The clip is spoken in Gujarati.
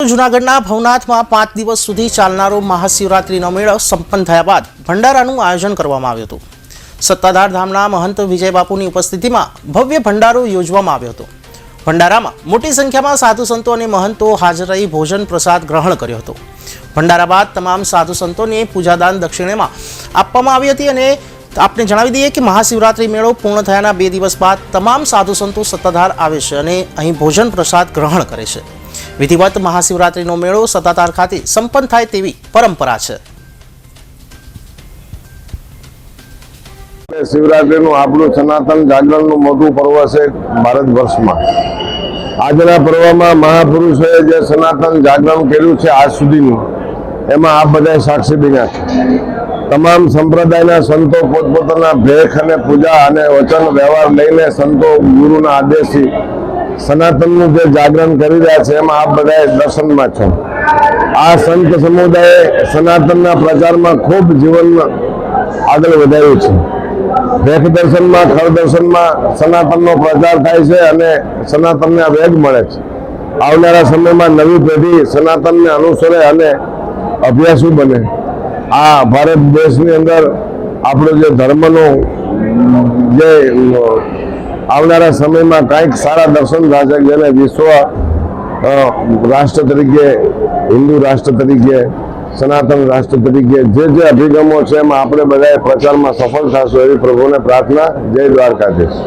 જૂનાગઢના ભવનાથમાં 5 દિવસ સુધી ચાલનારો મહાશિવરાત્રીનો મેળો સંપન્ન થયા બાદ ભંડારાનું આયોજન કરવામાં આવ્યું હતું। સત્તાધાર ધામના મહંત વિજય બાપુની ઉપસ્થિતિમાં ભવ્ય ભંડારો યોજવામાં આવ્યો હતો। ભંડારામાં મોટી સંખ્યામાં સાધુ સંતો અને મહંતો હાજર રહી ભોજન પ્રસાદ ગ્રહણ કર્યો હતો। ભંડારા બાદ તમામ સાધુ સંતોને પૂજાદાન દક્ષિણામાં આપવામાં આવી હતી અને आपने जणावी दीए कि महाशिवरात्रि मेळो पूर्ण थयाना 2 दिवस बाद तमाम साधु संतो सत्ताधार आवे छे अने અહીં भोजन प्रसाद ग्रहण करे छे। विधिवत महाशिवरात्रिनो मेळो सत्ताधार खाते संपन्न थाय तेवी परंपरा छे। शिवरात्रिનું આપણું સનાતન જાગરણનું મોટું પર્વ છે ભારત વર્ષમાં। આજના પર્વમાં મહાપુરુષોએ જે સનાતન જાગરણ કર્યું છે આજ સુધીનું, એમાં આપ બધા સાક્ષી બન્યા છે। તમામ સંપ્રદાયના સંતો પોતપોતાના ભેખ અને પૂજા અને વચન વ્યવહાર લઈને સંતો ગુરુના આદેશથી સનાતનનું જે જાગરણ કરી રહ્યા છે એમાં આપ બધા દર્શનમાં છો। આ સંત સમુદાયે સનાતનના પ્રચારમાં ખૂબ જીવન આગળ વધાર્યું છે। ભેખ દર્શનમાં, ખર દર્શનમાં સનાતનનો પ્રચાર થાય છે અને સનાતનને વેગ મળે છે। આવનારા સમયમાં નવી પેઢી સનાતનને અનુસરે અને અભ્યાસુ બને। આ ભારત દેશની અંદર આપણો જે ધર્મનો જે આવનારા સમયમાં કંઈક સારા દર્શન થશે, જેને વિશ્વ રાષ્ટ્ર તરીકે, હિન્દુ રાષ્ટ્ર તરીકે, સનાતન રાષ્ટ્ર તરીકે જે અભિગમો છે એમાં આપણે બધાએ પ્રચારમાં સફળ થશું એવી પ્રભુને પ્રાર્થના। જય દ્વારકાધીશ।